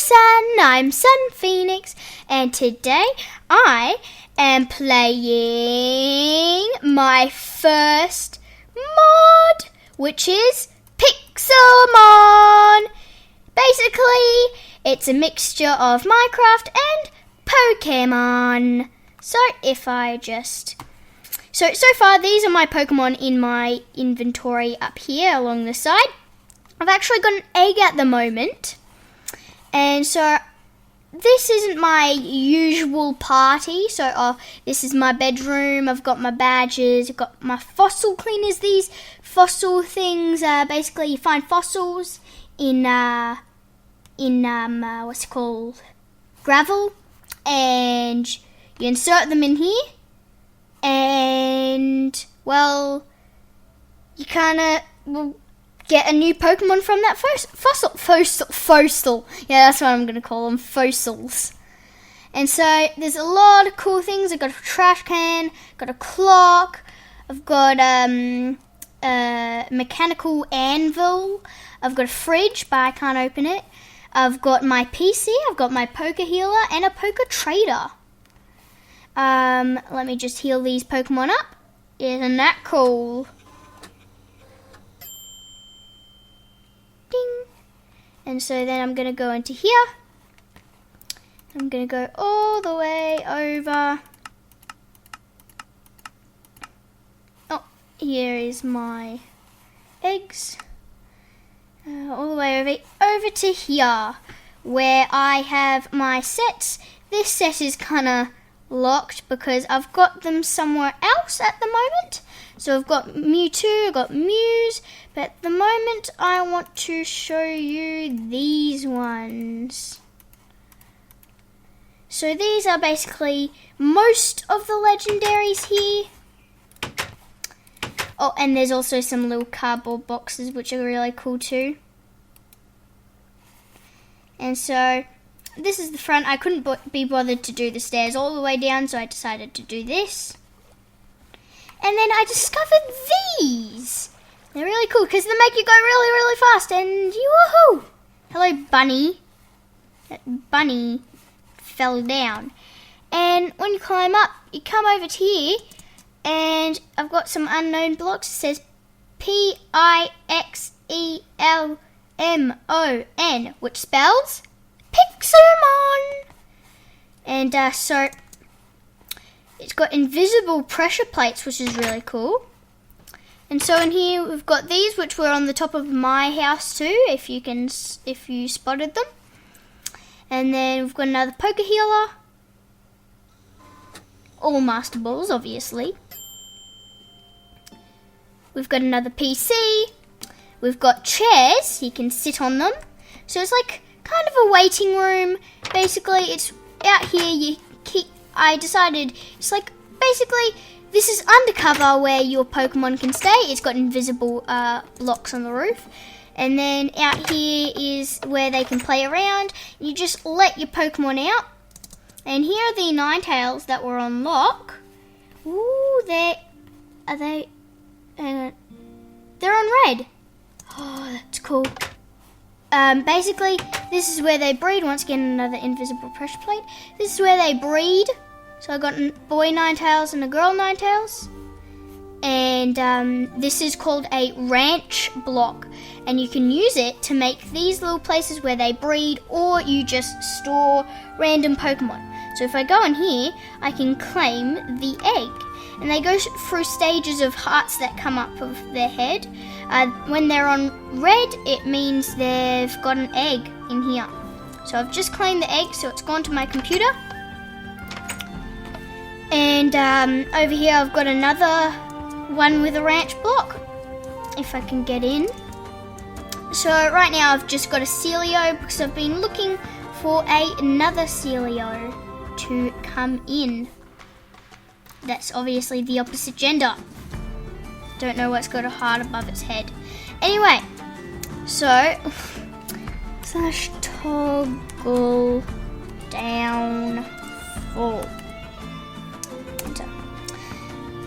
Sun, I'm Sun Phoenix, and today I am playing my first mod, which is Pixelmon. Basically, it's a mixture of Minecraft and Pokemon. So so far these are my Pokemon in my inventory up here along the side. I've actually got an egg at the moment. And so this isn't my usual party. So this is my bedroom. I've got my badges. I've got my fossil cleaners. These fossil things, basically you find fossils in what's it called? Gravel. And you insert them in here. And, well, you kind of get a new Pokemon from that fossil. Yeah, that's what I'm going to call them, fossils. And so there's a lot of cool things. I've got a trash can, got a clock, I've got a mechanical anvil, I've got a fridge, but I can't open it. I've got my PC, I've got my poker healer, and a poker trader. Let me just heal these Pokemon up. Isn't that cool? Ding. And so then I'm going to go into here. I'm going to go all the way over. Oh, here is my eggs. All the way over to here, where I have my sets. This set is kind of locked because I've got them somewhere else at the moment. So I've got Mewtwo, I've got Mews, but at the moment I want to show you these ones. So these are basically most of the legendaries here. Oh, and there's also some little cardboard boxes which are really cool too. And so this is the front. I couldn't be bothered to do the stairs all the way down, so I decided to do this. And then I discovered these. They're really cool because they make you go really, really fast. And woohoo! Hello, bunny. That bunny fell down. And when you climb up, you come over to here, and I've got some unknown blocks. It says Pixelmon, which spells Pixelmon. And so it's got invisible pressure plates, which is really cool. And so in here we've got these, which were on the top of my house too, if you spotted them. And then we've got another poker healer. All master balls, obviously. We've got another PC. We've got chairs, you can sit on them. So it's like kind of a waiting room. Basically, it's out here. I decided it's like basically this is undercover where your Pokemon can stay. It's got invisible blocks on the roof, and then out here is where they can play around. You just let your Pokemon out, and here are the Ninetales that were on lock. Ooh, they're on red. Oh, that's cool. Basically, this is where they breed. Once again, another invisible pressure plate. This is where they breed. So I got a boy Ninetales and a girl Ninetales. And this is called a ranch block. And you can use it to make these little places where they breed, or you just store random Pokemon. So if I go in here, I can claim the egg. And they go through stages of hearts that come up of their head. When they're on red, it means they've got an egg in here. So I've just claimed the egg, so it's gone to my computer. And over here I've got another one with a ranch block, if I can get in. So right now I've just got a Celio because I've been looking for another Celio to come in. That's obviously the opposite gender. Don't know what's got a heart above its head. Anyway, so slash toggle down full.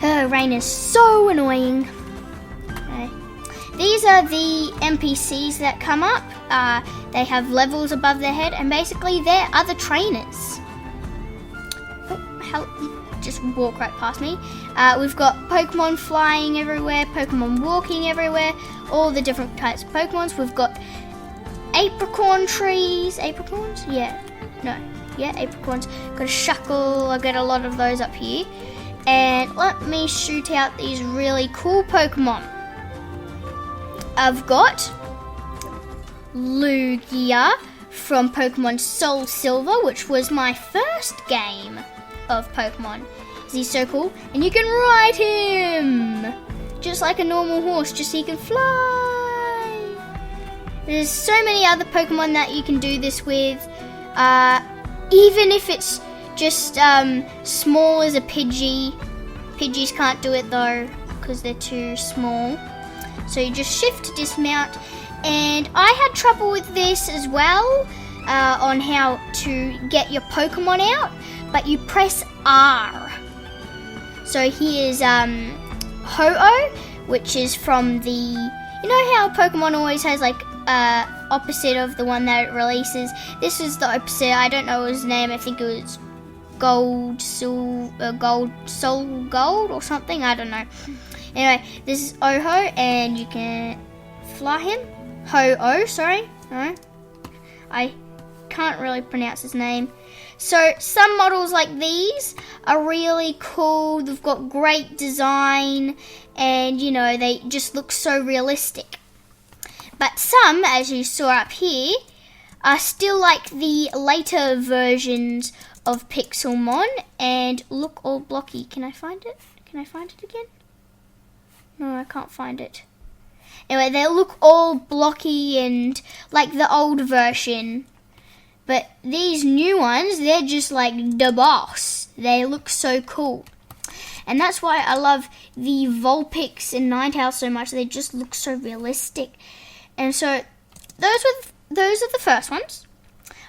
Rain is so annoying. Okay. These are the NPCs that come up. they have levels above their head, and basically they're other trainers. Just walk right past me. We've got Pokemon flying everywhere, Pokemon walking everywhere, all the different types of Pokemons. We've got apricorn trees. Apricorns? Apricorns. Got a Shuckle. I get a lot of those up here. And let me shoot out these really cool Pokemon. I've got Lugia from Pokemon Soul Silver, which was my first game of Pokemon. He's so cool, and you can ride him just like a normal horse, just so he can fly. There's so many other Pokemon that you can do this with, even if it's just small as a Pidgey. Pidgeys can't do it though because they're too small, so you just shift to dismount. And I had trouble with this as well, on how to get your Pokemon out, but you press R. So here's Ho-Oh, which is from the, you know how Pokemon always has like opposite of the one that it releases? This is the opposite. I don't know his name. I think it was Soul Gold or something. I don't know. Anyway, this is Ho-Oh, and you can fly him. Ho-Oh, sorry. No, I can't really pronounce his name. So some models like these are really cool. They've got great design, and you know, they just look so realistic. But some, as you saw up here, are still like the later versions of Pixelmon and look all blocky. Can I find it? Can I find it again? No, I can't find it. Anyway, they look all blocky and like the old version. But these new ones, they're just like the boss. They look so cool. And that's why I love the Vulpix and Ninetales so much. They just look so realistic. And so those are the first ones.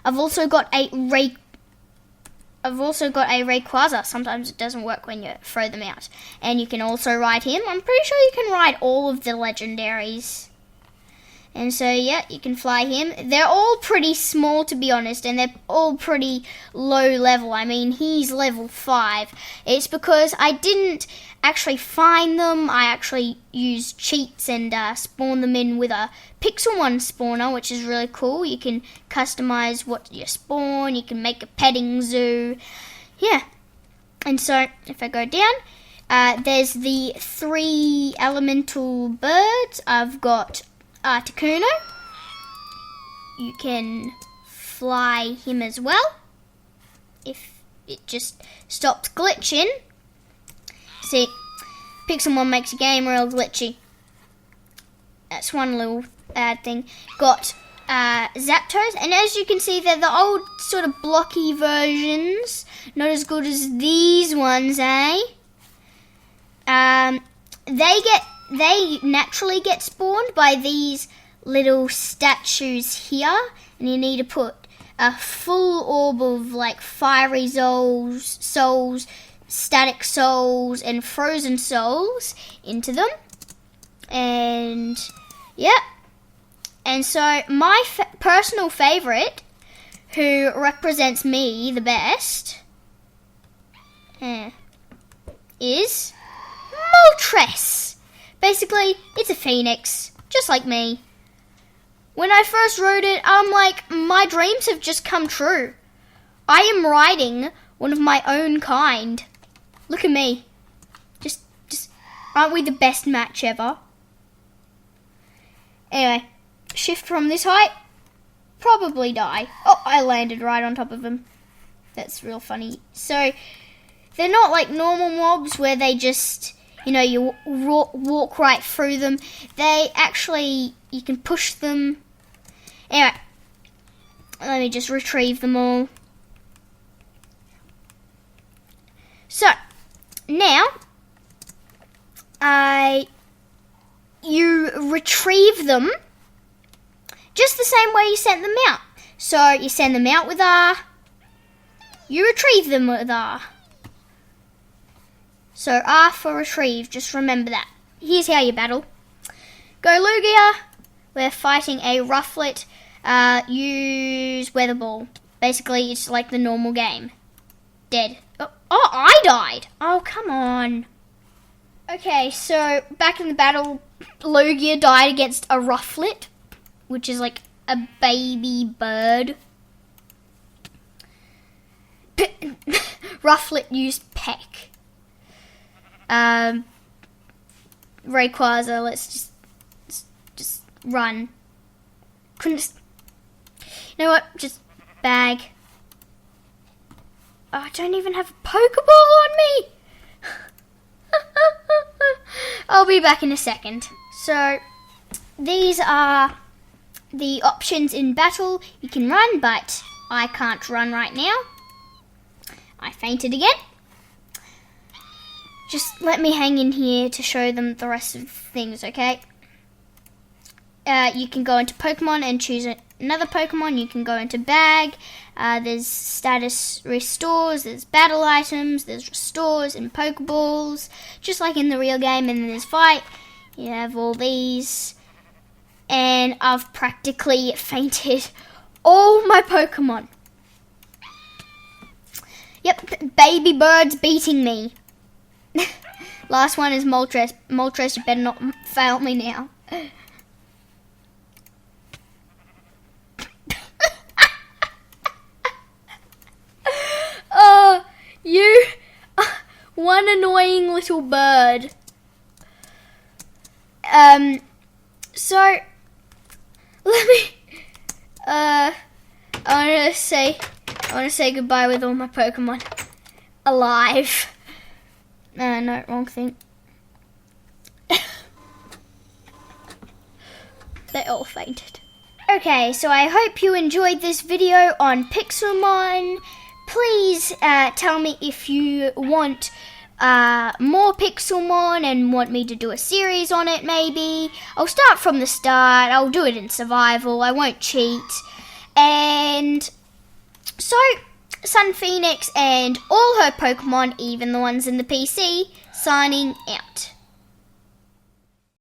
I've also got a Rayquaza. Sometimes it doesn't work when you throw them out. And you can also ride him. I'm pretty sure you can ride all of the legendaries. And so, yeah, you can fly him. They're all pretty small, to be honest, and they're all pretty low level. I mean, he's level 5. It's because I didn't actually find them. I actually used cheats and spawned them in with a Pixelmon spawner, which is really cool. You can customize what you spawn. You can make a petting zoo. Yeah. And so, if I go down, there's the 3 elemental birds. I've got Articuno. You can fly him as well if it just stops glitching. See, Pixelmon makes a game real glitchy. That's one little thing. Got Zapdos, and as you can see, they're the old sort of blocky versions. Not as good as these ones, eh? They naturally get spawned by these little statues here, and you need to put a full orb of like fiery souls, static souls, and frozen souls into them. And yeah, and so my personal favorite, who represents me the best, is Moltres. Basically, it's a Phoenix, just like me. When I first rode it, I'm like, my dreams have just come true. I am riding one of my own kind. Look at me. Just, aren't we the best match ever? Anyway, shift from this height, probably die. Oh, I landed right on top of him. That's real funny. So, they're not like normal mobs where they just, you know, you walk right through them. They actually, you can push them. Anyway, let me just retrieve them all. So, now, you retrieve them just the same way you sent them out. So, you send them out with R, you retrieve them with R. So R for retrieve, just remember that. Here's how you battle. Go Lugia, we're fighting a Rufflet. use weather ball. Basically, it's like the normal game. Dead. Oh, I died. Oh, come on. Okay, so back in the battle, Logia died against a rufflet, which is like a baby bird. Rufflet used peck. Rayquaza, let's just run. Couldn't just, you know what? Just bag. Oh, I don't even have a Pokeball on me. I'll be back in a second. So, these are the options in battle. You can run, but I can't run right now. I fainted again. Just let me hang in here to show them the rest of the things, okay? You can go into Pokemon and choose another Pokemon. You can go into bag. There's status restores, there's battle items, there's restores and Pokeballs, just like in the real game. And then there's fight. You have all these. And I've practically fainted all my Pokemon. Yep, baby bird's beating me. Last one is Moltres. Moltres, you better not fail me now. Oh, you one annoying little bird. So let me I wanna say goodbye with all my Pokemon alive. No, wrong thing. They all fainted. Okay, so I hope you enjoyed this video on Pixelmon. Please tell me if you want more Pixelmon and want me to do a series on it, maybe. I'll start from the start. I'll do it in survival. I won't cheat. And so, Sun Phoenix and all her Pokemon, even the ones in the PC, signing out.